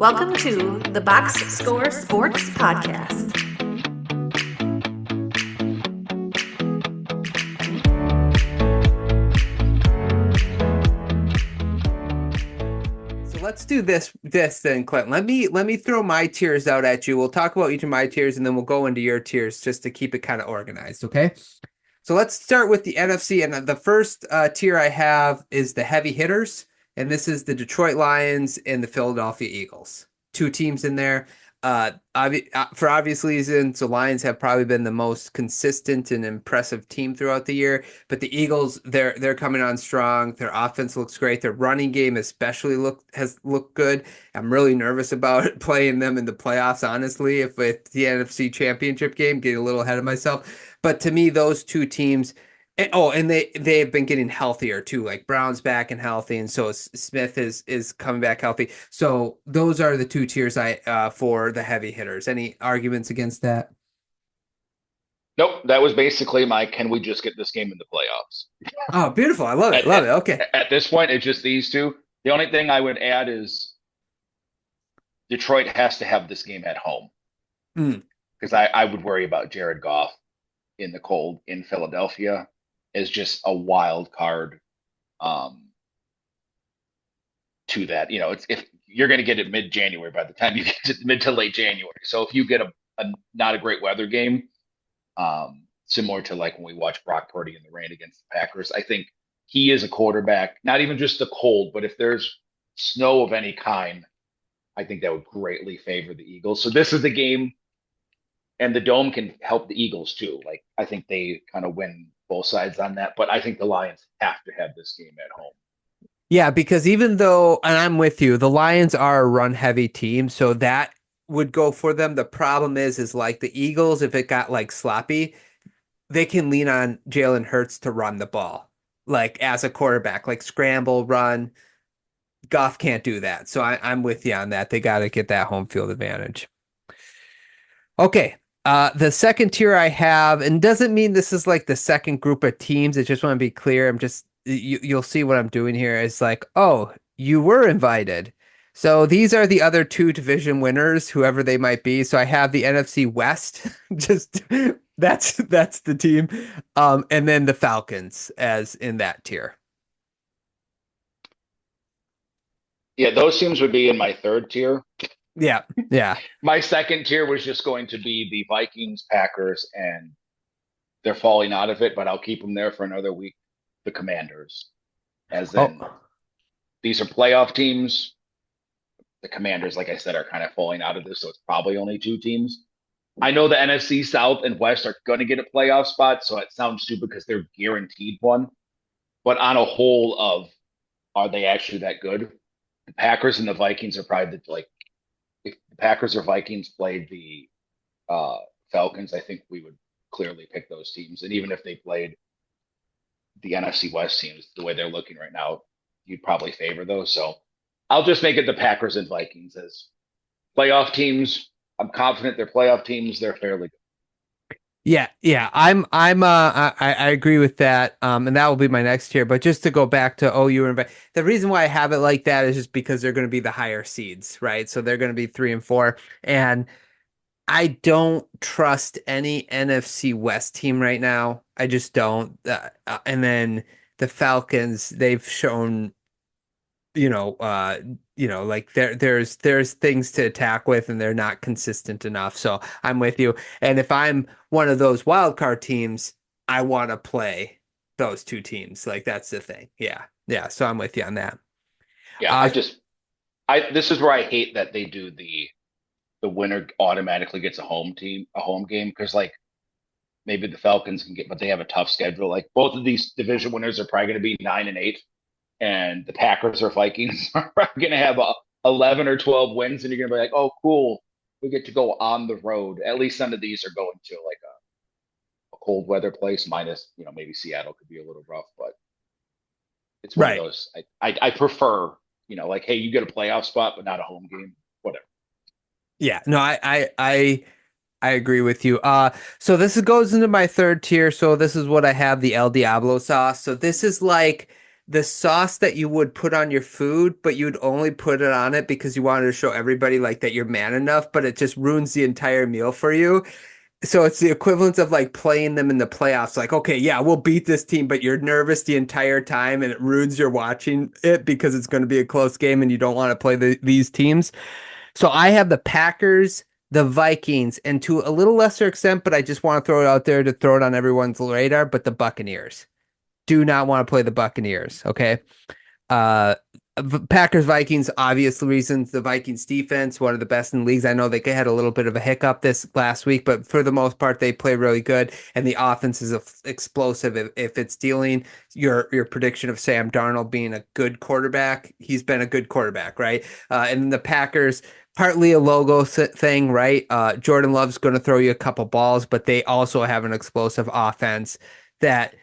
Welcome to the Box Score Sports Podcast. So let's do this then, Clint. Let me throw my tiers out at you. We'll talk about each of my tiers and then we'll go into your tiers just to keep it kind of organized, okay? So let's start with the NFC, and the first tier I have is the heavy hitters, and this is the Detroit Lions and the Philadelphia Eagles. Two teams in there. For obvious reasons, the Lions have probably been the most consistent and impressive team throughout the year, but the Eagles, they're coming on strong. Their offense looks great. Their running game especially has looked good. I'm really nervous about playing them in the playoffs, honestly, if it's the NFC Championship game, getting a little ahead of myself. But to me, those two teams, and they have been getting healthier too. Like Brown's back and healthy, and so Smith is coming back healthy. So those are the two tiers for the heavy hitters. Any arguments against that? Nope, that was basically my can we just get this game in the playoffs? Oh, beautiful. I love it. At, Love at, it. Okay. at this point, it's just these two. The only thing I would add is Detroit has to have this game at home Mm. because I would worry about Jared Goff in the cold in Philadelphia as just a wild card um, to that. You know, it's if you're going to get it mid-January by the time you get to mid to late January. So if you get a not a great weather game, similar to like when we watch Brock Purdy in the rain against the Packers, I think he is a quarterback, not even just the cold, but if there's snow of any kind, I think that would greatly favor the Eagles. So this is the game, and the dome can help the Eagles too. Like I think they kind of win both sides on that, but I think the Lions have to have this game at home. Yeah, because even though, and I'm with you, the Lions are a run heavy team, so that would go for them. The problem is like the Eagles, if it got like sloppy, they can lean on Jalen Hurts to run the ball, like as a quarterback, like scramble, run. Goff can't do that. So I'm with you on that. They got to get that home field advantage. Okay. The second tier I have, and doesn't mean this is like the second group of teams. I just want to be clear. You'll see what I'm doing here. It's like, oh, you were invited. So these are the other two division winners, whoever they might be. So I have the NFC West, just that's the team. And then the Falcons as in that tier. Yeah, those teams would be in my third tier. Yeah, yeah. My second tier was just going to be the Vikings, Packers, and they're falling out of it, but I'll keep them there for another week. The Commanders, as in Oh, these are playoff teams. The Commanders, like I said, are kind of falling out of this, so it's probably only two teams. I know the NFC South and West are going to get a playoff spot, so it sounds stupid because they're guaranteed one. But on a whole, of are they actually that good? The Packers and the Vikings are probably like if the Packers or Vikings played the uh, Falcons, I think we would clearly pick those teams. And even if they played the NFC West teams, the way they're looking right now, you'd probably favor those. So I'll just make it the Packers and Vikings as playoff teams. I'm confident they're playoff teams. They're fairly good. yeah. I agree with that. And that will be my next tier. But just to go back to you were invited. The reason why I have it like that is just because they're going to be the higher seeds, right? So they're going to be 3 and 4, and I don't trust any NFC West team right now. I just don't. And then the Falcons, they've shown, like there's things to attack with, and they're not consistent enough. So I'm with you. And if I'm one of those wild card teams, I want to play those two teams. Like that's the thing. Yeah, yeah. So I'm with you on that. Yeah, Uh, I this is where I hate that they do the winner automatically gets a home game because like maybe the Falcons can get, but they have a tough schedule. Like both of these division winners are probably going to be 9-8, and the Packers or Vikings are going to have 11 or 12 wins, and you're going to be like, oh, cool, we get to go on the road. At least none of these are going to like a cold weather place, minus maybe Seattle could be a little rough, but it's one of right. those. I prefer like hey, you get a playoff spot, but not a home game, whatever. Yeah. No, I agree with you. So this goes into my third tier. So this is what I have, the El Diablo sauce. So this is like the sauce that you would put on your food, but you'd only put it on it because you wanted to show everybody like that you're man enough, but it just ruins the entire meal for you. So it's the equivalent of like playing them in the playoffs. Like, okay, yeah, we'll beat this team, but you're nervous the entire time and it ruins your watching it because it's going to be a close game and you don't want to play these teams. So I have the Packers, the Vikings, and to a little lesser extent, but I just want to throw it out there to throw it on everyone's radar, but the Buccaneers. Do not want to play the Buccaneers, okay? Uh, Packers Vikings, obvious reasons. The Vikings defense, one of the best in the leagues. I know they had a little bit of a hiccup this last week, but for the most part, they play really good. And the offense is explosive. If it's dealing your prediction of Sam Darnold being a good quarterback, he's been a good quarterback, right? And then the Packers, partly a logo thing, right? Jordan Love's going to throw you a couple balls, but they also have an explosive offense that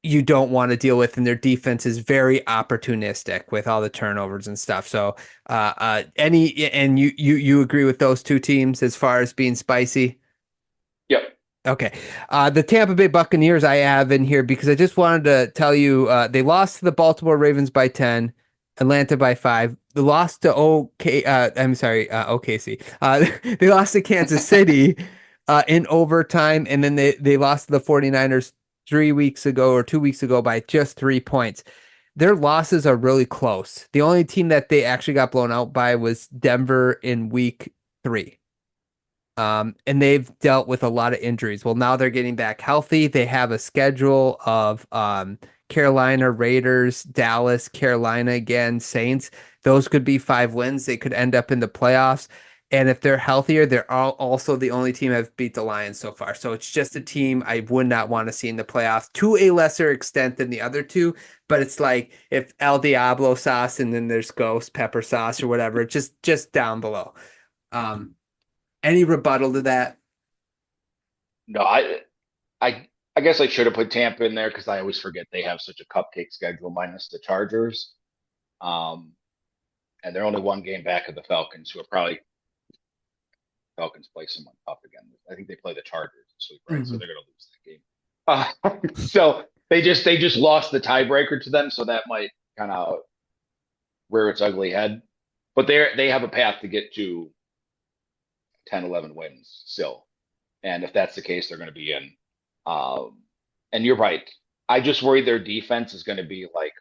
you don't want to deal with, and their defense is very opportunistic with all the turnovers and stuff. So, you agree with those two teams as far as being spicy? Yep. Okay. The Tampa Bay Buccaneers I have in here because I just wanted to tell you they lost to the Baltimore Ravens by 10, Atlanta by 5. They lost to OKC. They lost to Kansas City in overtime, and then they lost to the 49ers 3 weeks ago or 2 weeks ago by just 3 points. Their losses are really close. The only team that they actually got blown out by was Denver in week 3. And they've dealt with a lot of injuries. Well, now they're getting back healthy. They have a schedule of Carolina, Raiders, Dallas, Carolina again, Saints. Those could be 5 wins. They could end up in the playoffs. And if they're healthier, they're also the only team have beat the Lions so far. So it's just a team I would not want to see in the playoffs to a lesser extent than the other two. But it's like if El Diablo sauce and then there's ghost pepper sauce or whatever, just down below. Um, any rebuttal to that? No, I, I guess I should have put Tampa in there because I always forget they have such a cupcake schedule minus the Chargers. Um, and they're only one game back of the Falcons, who are probably Falcons play someone tough again. I think they play the Chargers this week, right? So Mhm. they're going to lose that game. So they just lost the tiebreaker to them, so that might kind of rear its ugly head. But they have a path to get to 10, 11 wins still, and if that's the case, they're going to be in. Um, and you're right. I just worry their defense is going to be like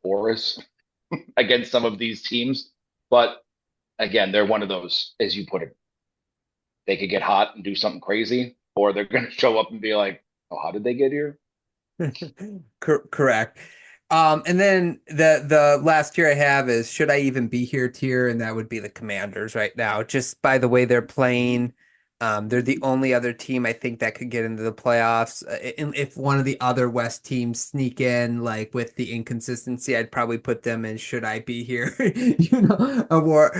porous against some of these teams. But again, they're one of those, as you put it, they could get hot and do something crazy, or they're going to show up and be like, "Oh, how did they get here?" Correct. And then the last tier I have is should I even be here tier, and that would be the Commanders right now. Just by the way they're playing, they're the only other team I think that could get into the playoffs. If one of the other West teams sneak in, like with the inconsistency, I'd probably put them in should I be here, a war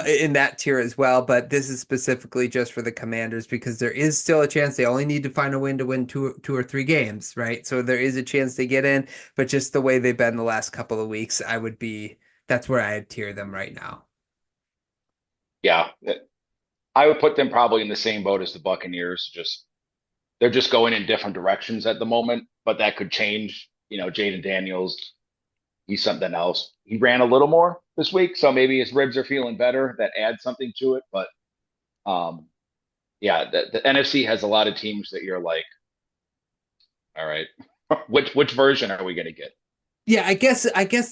in that tier as well. But this is specifically just for the Commanders because there is still a chance they only need to find a win to win two or three games, right? So there is a chance they get in, but just the way they've been the last couple of weeks, that's where I'd tier them right now. Yeah, I would put them probably in the same boat as the Buccaneers. Just they're just going in different directions at the moment, but that could change. Jaden Daniels, he's something else. He ran a little more this week, so maybe his ribs are feeling better. That adds something to it. But um, yeah, the NFC has a lot of teams that you're like, all right, which version are we going to get? Yeah, I guess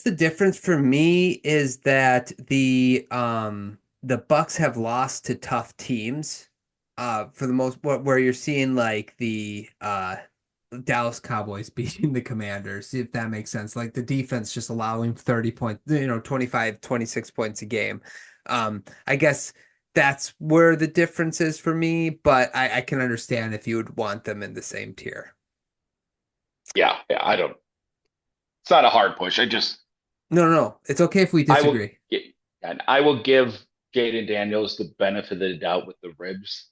the difference for me is that the Bucks have lost to tough teams for the most part where you're seeing like the Dallas Cowboys beating the Commanders, if that makes sense. Like the defense just allowing 30 points, 25, 26 points a game. I guess that's where the difference is for me, but I can understand if you would want them in the same tier. Yeah, yeah. I don't. It's not a hard push. No, no, no. It's okay if we I will, disagree. and I will give Jaden Daniels the benefit of the doubt with the ribs,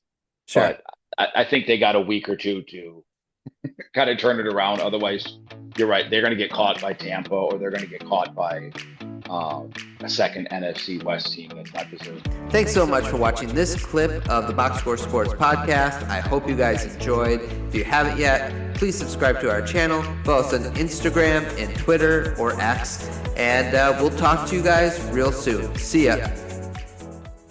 Sure. but I think they got a week or two to kind of turn it around. Otherwise, you're right. They're going to get caught by Tampa, or they're going to get caught by a second NFC West team that's not deserved. Thanks so much for watching this clip of the Box Score Sports podcast. I hope you guys enjoyed. If you haven't yet, please subscribe to our channel. Follow us on Instagram and Twitter or X. And we'll talk to you guys real soon. See ya.